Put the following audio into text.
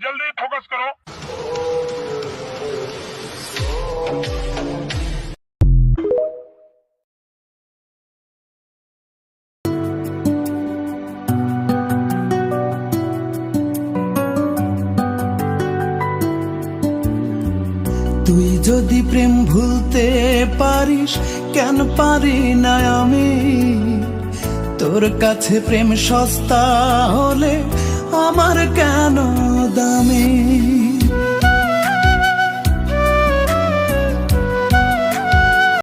जल्दी फोकस करो। তুই যদি প্রেম ভুলতে পারিস কেন পারি না আমি, তোর কাছে প্রেম সস্তা হলে আমার কেন দামি।